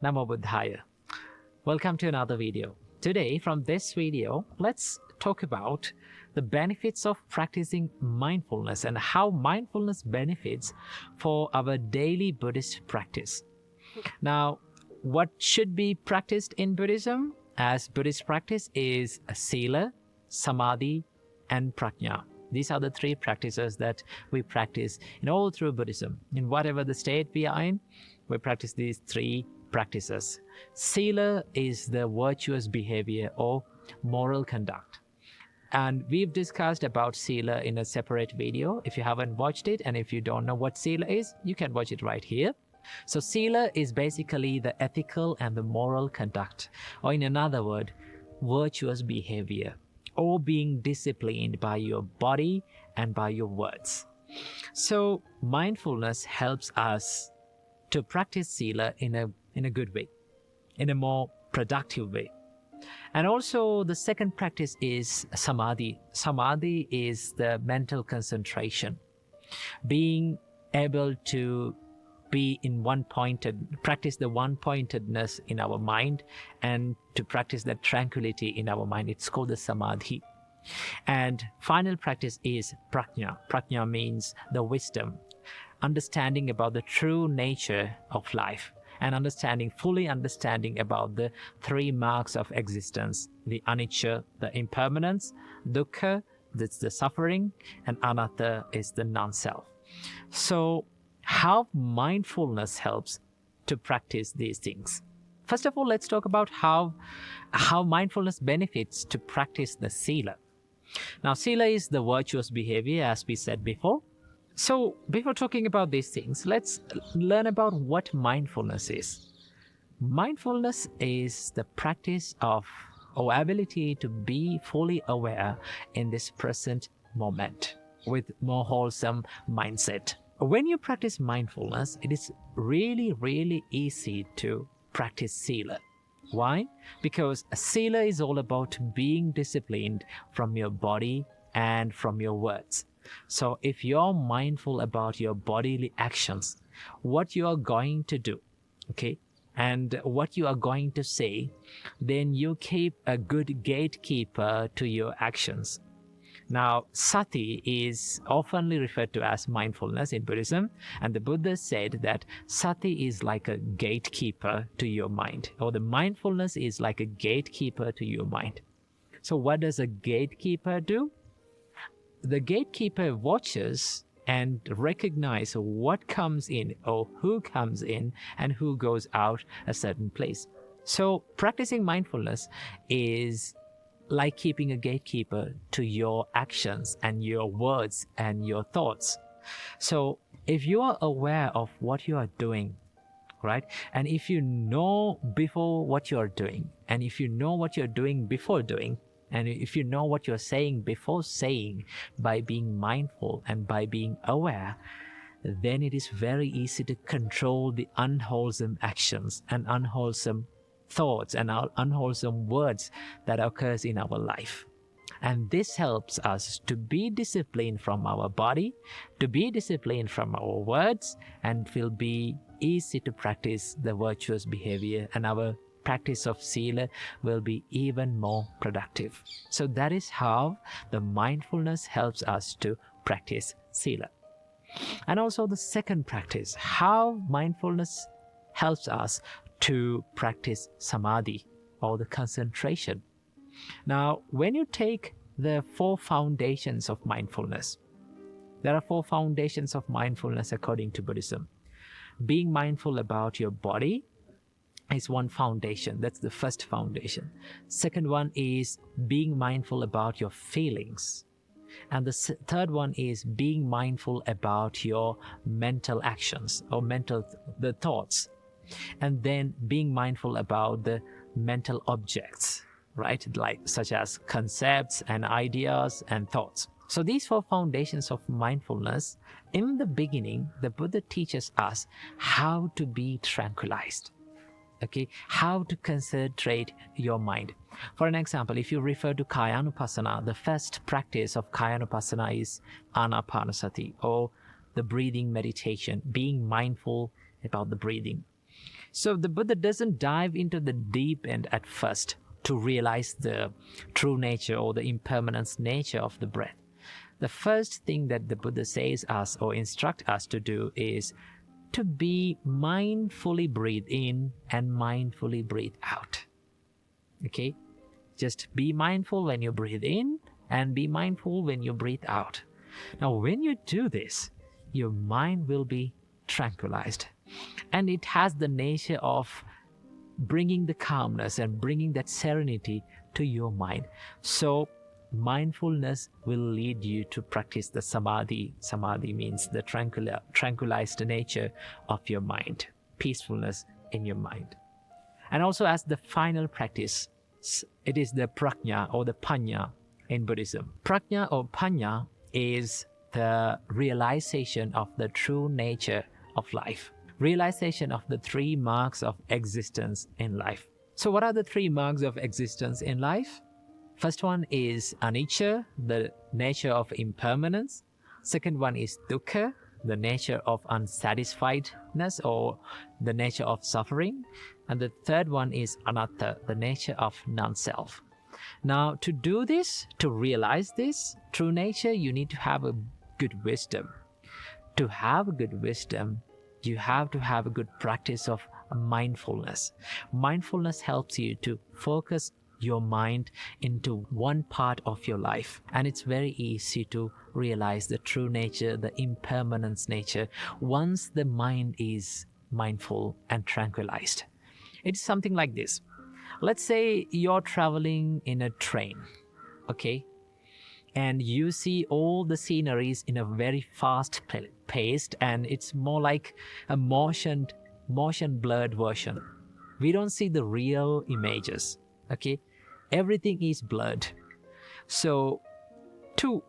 Namo Buddhaya. Welcome to another video. Today, from this video, let's talk about the benefits of practicing mindfulness and how mindfulness benefits for our daily Buddhist practice. Now, what should be practiced in Buddhism as Buddhist practice is Sīla, Samādhi, and Paññā. These are the three practices that we practice in all through Buddhism. In whatever the state we are in, we practice these three practices. Sīla is the virtuous behavior or moral conduct. And we've discussed about Sīla in a separate video. If you haven't watched it, and if you don't know what Sīla is, you can watch it right here. So Sīla is basically the ethical and the moral conduct, or in another word, virtuous behavior, or being disciplined by your body and by your words. So mindfulness helps us to practice Sīla in a good way, in a more productive way. And also the second practice is Samādhi. Samādhi is the mental concentration, being able to be in practice the one-pointedness in our mind and to practice that tranquility in our mind. It's called the Samādhi. And final practice is Paññā. Paññā means the wisdom, understanding about the true nature of life and fully understanding about the three marks of existence: the anicca, the impermanence; dukkha, that's the suffering; and anatta is the non-self. So how mindfulness helps to practice these things. First of all, let's talk about how mindfulness benefits to practice the Sīla. Now, Sīla is the virtuous behavior, as we said before. So before talking about these things, let's learn about what mindfulness is. Mindfulness is the practice of or ability to be fully aware in this present moment with more wholesome mindset. When you practice mindfulness, it is really, really easy to practice Sīla. Why? Because Sīla is all about being disciplined from your body and from your words. So if you're mindful about your bodily actions, what you are going to do, okay, and what you are going to say, then you keep a good gatekeeper to your actions. Now, sati is often referred to as mindfulness in Buddhism, and the Buddha said that sati is like a gatekeeper to your mind, or the mindfulness is like a gatekeeper to your mind. So what does a gatekeeper do? The gatekeeper watches and recognizes what comes in or who comes in and who goes out a certain place. So practicing mindfulness is like keeping a gatekeeper to your actions and your words and your thoughts. So if you are aware of what you are doing, right, and if you know before what you are doing, and if you know what you're doing before doing, and if you know what you're saying before saying, by being mindful and by being aware, then it is very easy to control the unwholesome actions and unwholesome thoughts and our unwholesome words that occurs in our life. And this helps us to be disciplined from our body, to be disciplined from our words, and will be easy to practice the virtuous behavior, and our practice of Sīla will be even more productive. So that is how the mindfulness helps us to practice Sīla. And also the second practice, how mindfulness helps us to practice Samādhi, or the concentration. Now, when you take the four foundations of mindfulness, there are four foundations of mindfulness according to Buddhism. Being mindful about your body is one foundation. That's the first foundation. Second one is being mindful about your feelings. And the third one is being mindful about your mental actions or the thoughts. And then being mindful about the mental objects, right? Like such as concepts and ideas and thoughts. So these four foundations of mindfulness, in the beginning, the Buddha teaches us how to be tranquilized. Okay, how to concentrate your mind. For an example, if you refer to Kayanupassana, the first practice of Kayanupassana is Anapanasati, or the breathing meditation, being mindful about the breathing. So the Buddha doesn't dive into the deep end at first to realize the true nature or the impermanence nature of the breath. The first thing that the Buddha says us or instruct us to do is to be mindfully breathe in and mindfully breathe out. Okay? Just be mindful when you breathe in and be mindful when you breathe out. Now, when you do this, your mind will be tranquilized. And it has the nature of bringing the calmness and bringing that serenity to your mind. So, mindfulness will lead you to practice the Samādhi. Samādhi means the tranquilized nature of your mind, peacefulness in your mind. And also as the final practice, it is the Paññā or the Paññā in Buddhism. Paññā or Paññā is the realization of the true nature of life. Realization of the 3 marks of existence in life. So what are the 3 marks of existence in life? First one is anicca, the nature of impermanence. Second one is dukkha, the nature of unsatisfiedness or the nature of suffering. And the third one is anatta, the nature of non-self. Now, to do this, to realize this true nature, you need to have a good wisdom. To have a good wisdom, you have to have a good practice of mindfulness. Mindfulness helps you to focus your mind into one part of your life, and it's very easy to realize the true nature, the impermanence nature, once the mind is mindful and tranquilized. It's something like this. Let's say you're traveling in a train, okay, and you see all the sceneries in a very fast paced, and it's more like a motion blurred version. We don't see the real images, okay? Everything is blurred. So to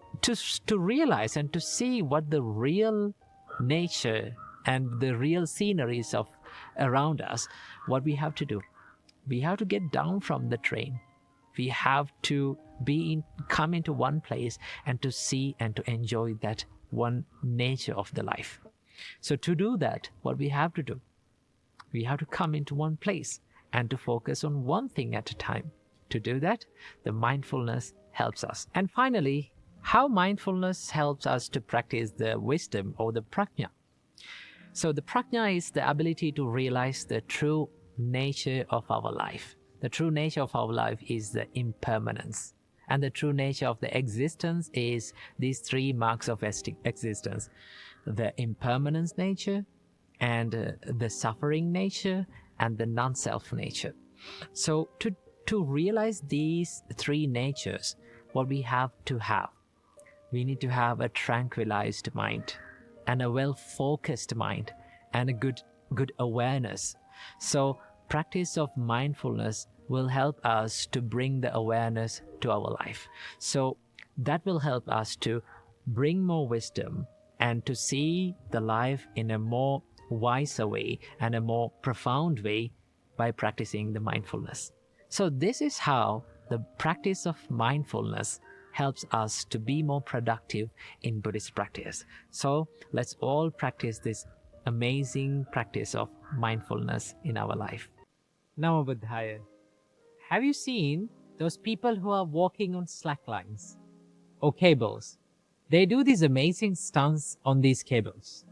realize and to see what the real nature and the real sceneries of around us, what we have to do, we have to get down from the train. We have to come into one place and to see and to enjoy that one nature of the life. So to do that, what we have to do, we have to come into one place and to focus on one thing at a time. To do that, the mindfulness helps us. And finally, how mindfulness helps us to practice the wisdom or the Paññā. So the Paññā is the ability to realize the true nature of our life. The true nature of our life is the impermanence. And the true nature of the existence is these 3 marks of existence. The impermanence nature, and the suffering nature, and the non-self nature. So to realize these 3 natures, what we have, we need to have a tranquilized mind and a well-focused mind and a good awareness. So practice of mindfulness will help us to bring the awareness to our life. So that will help us to bring more wisdom and to see the life in a more wiser way and a more profound way by practicing the mindfulness. So this is how the practice of mindfulness helps us to be more productive in Buddhist practice. So let's all practice this amazing practice of mindfulness in our life. Namo Buddhaya. Have you seen those people who are walking on slack lines or cables? They do these amazing stunts on these cables.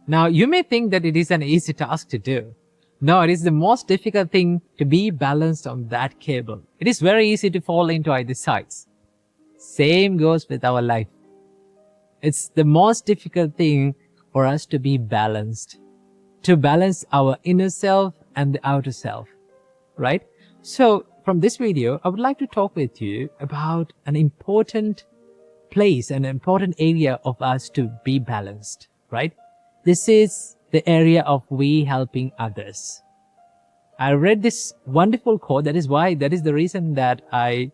Now, you may think that it is an easy task to do. No, it is the most difficult thing to be balanced on that cable. It is very easy to fall into either sides. Same goes with our life. It's the most difficult thing for us to be balanced, to balance our inner self and the outer self, right? So from this video, I would like to talk with you about an important place, an important area of us to be balanced, right? This is the area of we helping others. I read this wonderful quote. That is the reason that I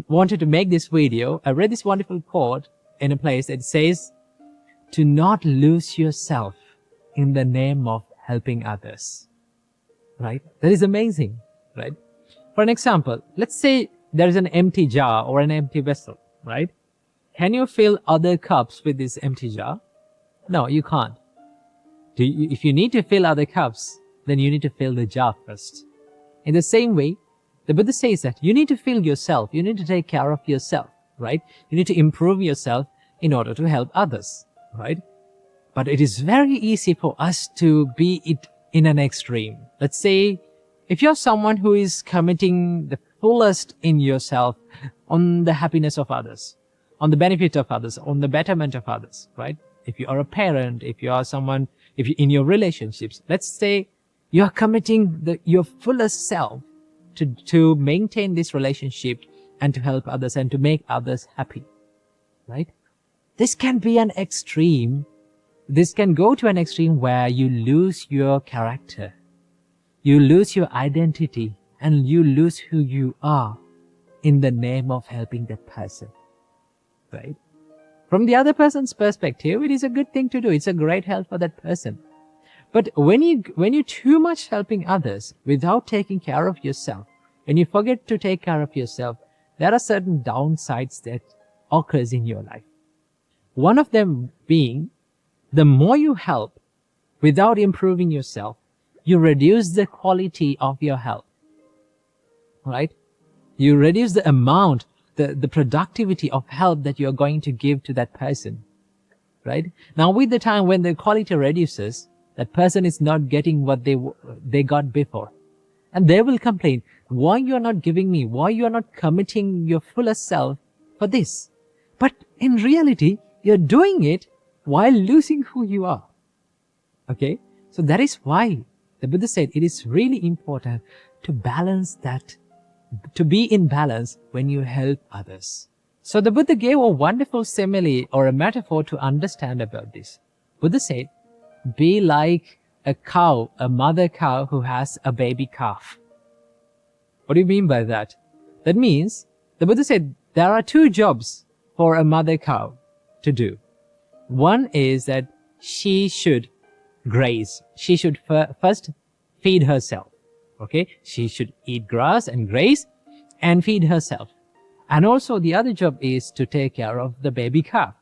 wanted to make this video. I read this wonderful quote in a place that says, "To not lose yourself in the name of helping others." Right? That is amazing, right? For an example, let's say there is an empty jar or an empty vessel, right? Can you fill other cups with this empty jar? No, you can't. If you need to fill other cups, then you need to fill the jar first. In the same way, the Buddha says that you need to fill yourself, you need to take care of yourself, right? You need to improve yourself in order to help others, right? But it is very easy for us to be it in an extreme. Let's say, if you're someone who is committing the fullest in yourself on the happiness of others, on the benefit of others, on the betterment of others, right? If you are a parent, if you are someone, if you in your relationships, let's say you are committing your fullest self to maintain this relationship and to help others and to make others happy, right? This can be an extreme. This can go to an extreme where you lose your character, you lose your identity, and you lose who you are in the name of helping that person, right? From the other person's perspective, it is a good thing to do. It's a great help for that person. But when you're too much helping others without taking care of yourself, when you forget to take care of yourself, there are certain downsides that occurs in your life. One of them being, the more you help without improving yourself, you reduce the quality of your help, right? You reduce the amount, the productivity of help that you're going to give to that person, right? Now, with the time when the quality reduces, that person is not getting what they got before. And they will complain, why you are not giving me? Why you are not committing your fullest self for this? But in reality, you're doing it while losing who you are. Okay? So that is why the Buddha said it is really important to balance that, to be in balance when you help others. So the Buddha gave a wonderful simile or a metaphor to understand about this. Buddha said, be like a cow, a mother cow who has a baby calf. What do you mean by that? That means, the Buddha said, there are two jobs for a mother cow to do. One is that she should graze. She should first feed herself. Okay? She should eat grass and graze and feed herself. And also the other job is to take care of the baby calf.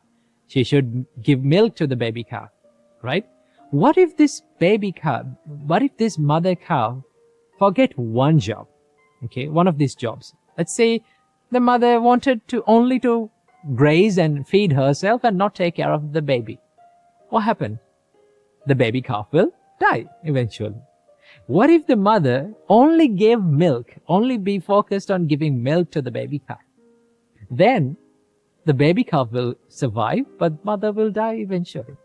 She should give milk to the baby calf, right? What if this mother cow forget one job? Okay, one of these jobs. Let's say the mother wanted to only to graze and feed herself and not take care of the baby. What happened? The baby calf will die eventually. What if the mother only gave milk, only be focused on giving milk to the baby calf? Then the baby calf will survive, but mother will die eventually,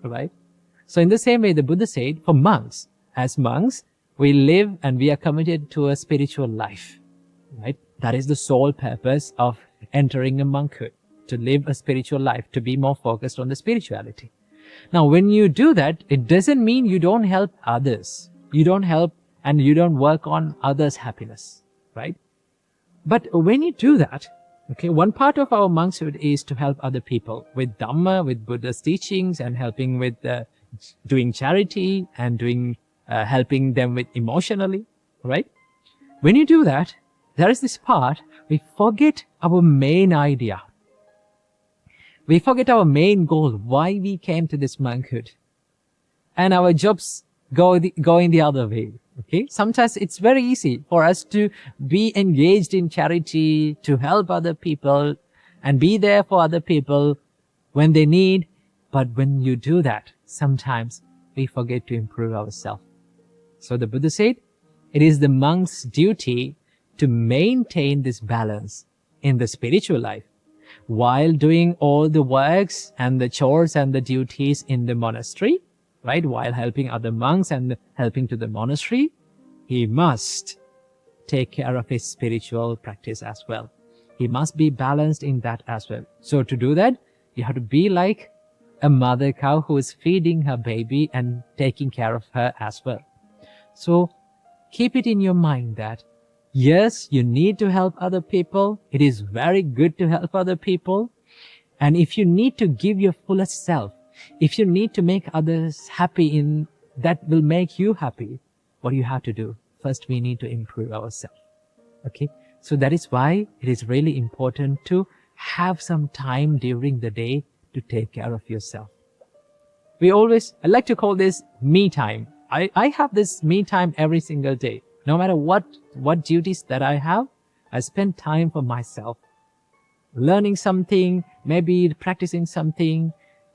right? So in the same way, the Buddha said, for monks, as monks, we live and we are committed to a spiritual life, right? That is the sole purpose of entering a monkhood, to live a spiritual life, to be more focused on the spirituality. Now, when you do that, it doesn't mean you don't help others. You don't help and you don't work on others' happiness, right? But when you do that, okay, one part of our monkshood is to help other people with Dhamma, with Buddha's teachings, and helping with doing charity and doing helping them with emotionally, right? When you do that, there is this part, we forget our main idea. We forget our main goal, why we came to this monkhood. And our jobs go in the other way, okay? Sometimes it's very easy for us to be engaged in charity, to help other people, and be there for other people when they need. But when you do that, sometimes we forget to improve ourselves. So the Buddha said, it is the monk's duty to maintain this balance in the spiritual life while doing all the works and the chores and the duties in the monastery, right? While helping other monks and helping to the monastery, he must take care of his spiritual practice as well. He must be balanced in that as well. So to do that, you have to be like a mother cow who is feeding her baby and taking care of her as well. So keep it in your mind that yes, you need to help other people. It is very good to help other people. And if you need to give your fullest self, if you need to make others happy that will make you happy, what do you have to do? First, we need to improve ourselves. Okay? So that is why it is really important to have some time during the day to take care of yourself. I like to call this me time. I have this me time every single day. No matter what duties that I have, I spend time for myself, learning something, maybe practicing something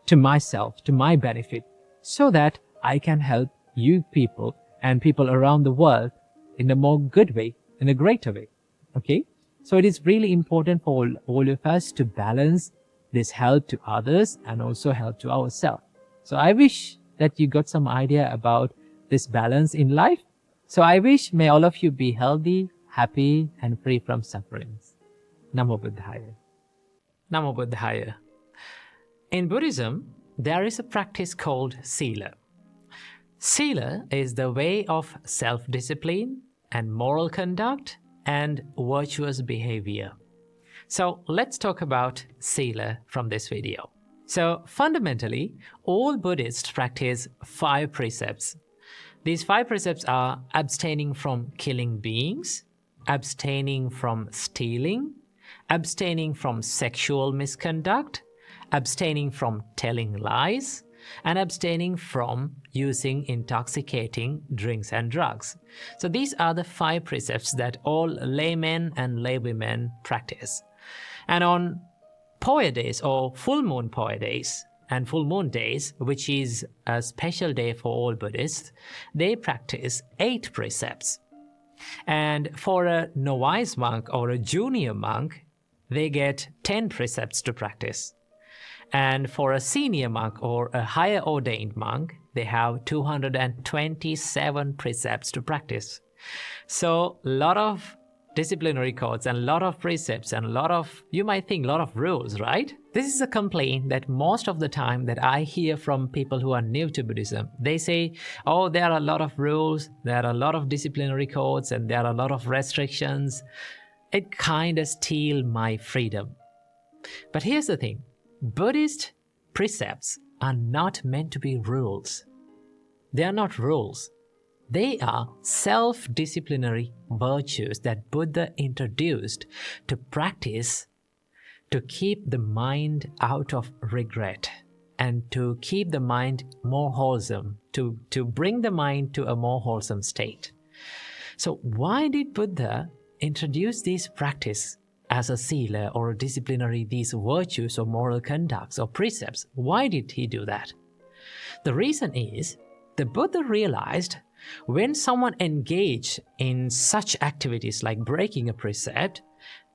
to myself, to my benefit, so that I can help you people and people around the world in a more good way, in a greater way. Okay? So it is really important for all of us to balance this help to others and also help to ourselves. So I wish that you got some idea about this balance in life. So I wish may all of you be healthy, happy, and free from sufferings. Namo Buddhaya. Namo Buddhaya. In Buddhism, there is a practice called Sīla. Sīla is the way of self-discipline and moral conduct and virtuous behavior. So let's talk about Sīla from this video. So fundamentally, all Buddhists practice 5 precepts. These 5 precepts are abstaining from killing beings, abstaining from stealing, abstaining from sexual misconduct, abstaining from telling lies, and abstaining from using intoxicating drinks and drugs. So these are the 5 precepts that all laymen and laywomen practice. And on Poya days or full moon Poya days and full moon days, which is a special day for all Buddhists, they practice 8 precepts. And for a novice monk or a junior monk, they get 10 precepts to practice. And for a senior monk or a higher ordained monk, they have 227 precepts to practice. So a lot of disciplinary codes and a lot of precepts and a lot of, you might think, a lot of rules, right? This is a complaint that most of the time that I hear from people who are new to Buddhism. They say, oh, there are a lot of rules, there are a lot of disciplinary codes, and there are a lot of restrictions. It kind of steals my freedom. But here's the thing. Buddhist precepts are not meant to be rules. They are not rules. They are self-disciplinary virtues that Buddha introduced to practice to keep the mind out of regret and to keep the mind more wholesome, to bring the mind to a more wholesome state. So why did Buddha introduce these practice as a sīla or disciplinary, these virtues or moral conducts or precepts? Why did he do that? The reason is the Buddha realized when someone engaged in such activities like breaking a precept,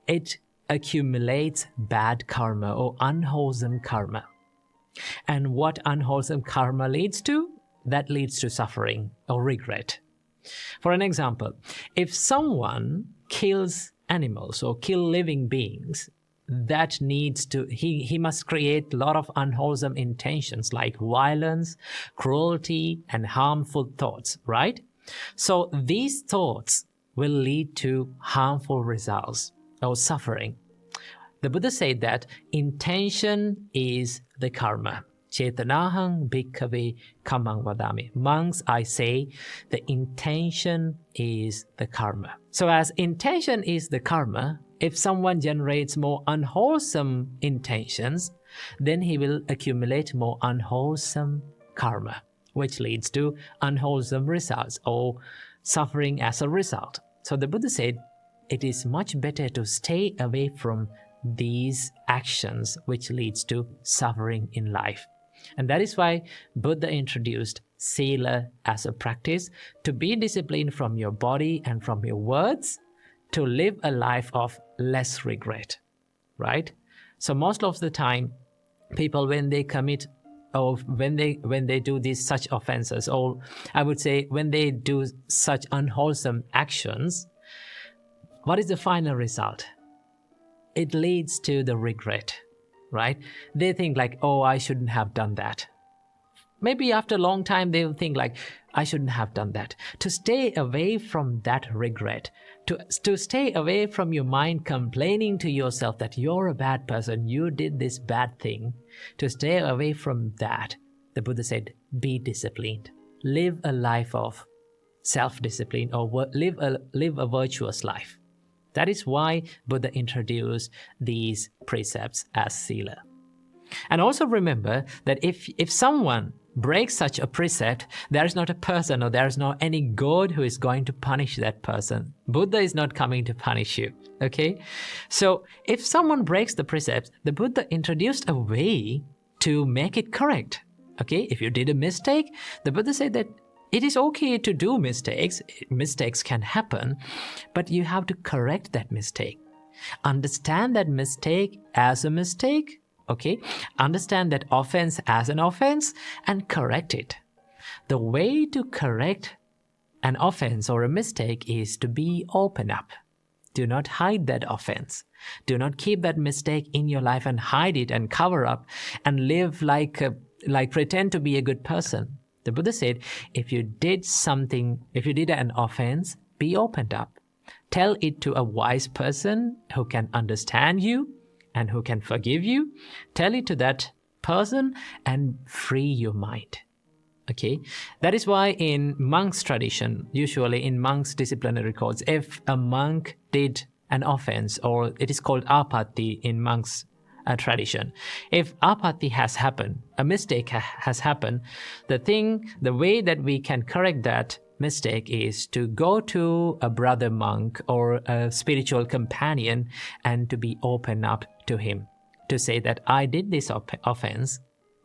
it accumulates bad karma or unwholesome karma. And what unwholesome karma leads to? That leads to suffering or regret. For an example, if someone kills animals or kill living beings, that needs to, he must create a lot of unwholesome intentions like violence, cruelty, and harmful thoughts, right? So these thoughts will lead to harmful results or suffering. The Buddha said that intention is the karma. Chetanahang bhikkhave kammang vadami. Monks, I say, the intention is the karma. So as intention is the karma, if someone generates more unwholesome intentions, then he will accumulate more unwholesome karma, which leads to unwholesome results or suffering as a result. So the Buddha said, it is much better to stay away from these actions which leads to suffering in life. And that is why Buddha introduced Sīla as a practice to be disciplined from your body and from your words, to live a life of less regret, right? So most of the time, people when they commit or when they do these such offenses, or I would say when they do such unwholesome actions, what is the final result? It leads to the regret, right? They think like, oh, I shouldn't have done that. Maybe after a long time, they'll think like, I shouldn't have done that. To stay away from that regret, to stay away from your mind complaining to yourself that you're a bad person, you did this bad thing, to stay away from that, the Buddha said, be disciplined. Live a life of self-discipline or live a virtuous life. That is why Buddha introduced these precepts as Sīla. And also remember that if someone breaks such a precept, there is not a person or there is not any God who is going to punish that person. Buddha is not coming to punish you. Okay? So if someone breaks the precepts, the Buddha introduced a way to make it correct. Okay? If you did a mistake, the Buddha said that it is okay to do mistakes. Mistakes can happen, but you have to correct that mistake. Understand that mistake as a mistake. Okay? Understand that offense as an offense and correct it. The way to correct an offense or a mistake is to be open up. Do not hide that offense. Do not keep that mistake in your life and hide it and cover up and live like pretend to be a good person. The Buddha said, if you did an offense, be opened up. Tell it to a wise person who can understand you and who can forgive you. Tell it to that person and free your mind. Okay? That is why in monk's tradition, usually in monk's disciplinary codes, if a monk did an offense, or it is called apatti in monk's tradition, if apatti has happened, a mistake has happened, the way that we can correct that mistake is to go to a brother monk or a spiritual companion and to be open up to him, to say that I did this offense,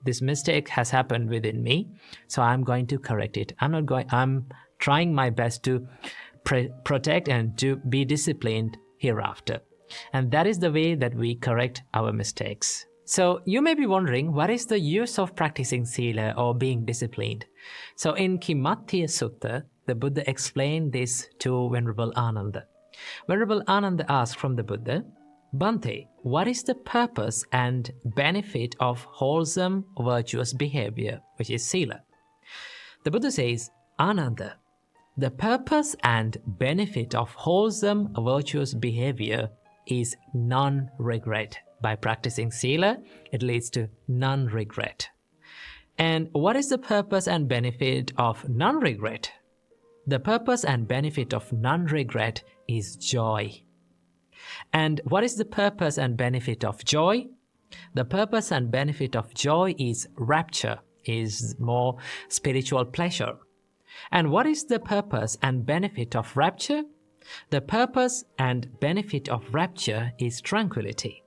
this mistake has happened within me, so I'm going to correct it. I'm trying my best to protect and to be disciplined hereafter. And that is the way that we correct our mistakes. So you may be wondering, what is the use of practicing Sīla or being disciplined? So in Kimattiya Sutta, the Buddha explained this to Venerable Ananda. Venerable Ananda asked from the Buddha, Bhante, what is the purpose and benefit of wholesome, virtuous behavior, which is Sīla? The Buddha says, Ananda, the purpose and benefit of wholesome, virtuous behavior is non-regret. By practicing Sīla, it leads to non-regret. And what is the purpose and benefit of non-regret? The purpose and benefit of non-regret is joy. And what is the purpose and benefit of joy? The purpose and benefit of joy is rapture, is more spiritual pleasure. And what is the purpose and benefit of rapture? The purpose and benefit of rapture is tranquility.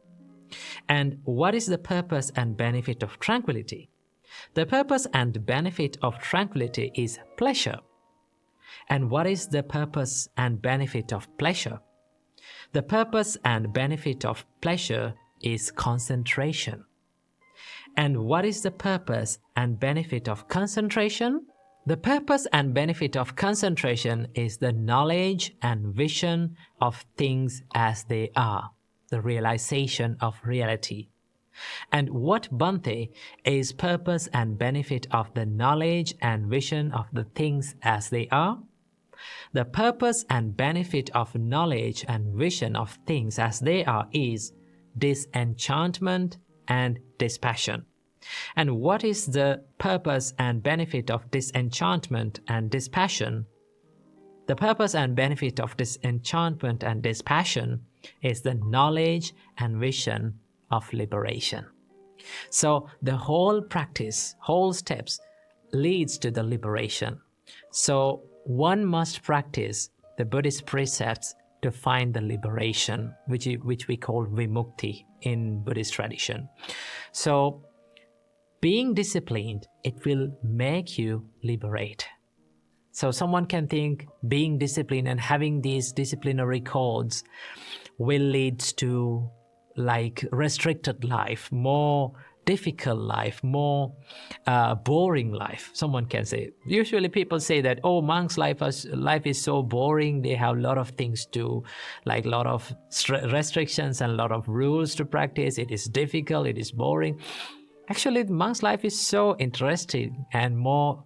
And what is the purpose and benefit of tranquility? The purpose and benefit of tranquility is pleasure. And what is the purpose and benefit of pleasure? The purpose and benefit of pleasure is concentration. And what is the purpose and benefit of concentration? The purpose and benefit of concentration is the knowledge and vision of things as they are, the realization of reality. And what, Bhante, is purpose and benefit of the knowledge and vision of the things as they are? The purpose and benefit of knowledge and vision of things as they are is disenchantment and dispassion. And what is the purpose and benefit of disenchantment and dispassion? The purpose and benefit of disenchantment and dispassion is the knowledge and vision of liberation. So the whole practice, whole steps leads to the liberation. So one must practice the Buddhist precepts to find the liberation, which we call vimukti in Buddhist tradition. So being disciplined, it will make you liberate. So someone can think being disciplined and having these disciplinary codes will lead to like restricted life, more difficult life, more boring life. Someone can say. Usually people say that, oh, monks' life is so boring. They have a lot of things to, like a lot of restrictions and a lot of rules to practice. It is difficult. It is boring. Actually, the monk's life is so interesting and more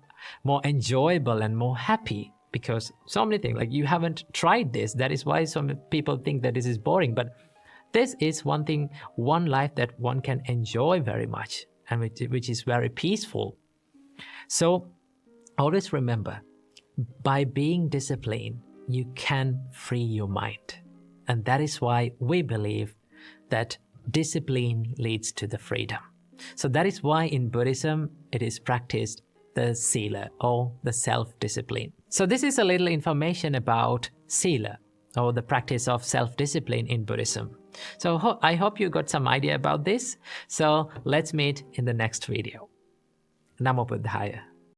enjoyable and more happy, because so many things, like you haven't tried this. That is why some people think that this is boring. But this is one thing, one life that one can enjoy very much, and which is very peaceful. So always remember, by being disciplined, you can free your mind. And that is why we believe that discipline leads to the freedom. So that is why in Buddhism, it is practiced the Sīla, or the self-discipline. So this is a little information about Sīla, or the practice of self-discipline in Buddhism. So I hope you got some idea about this. So let's meet in the next video. Namo Buddhaya.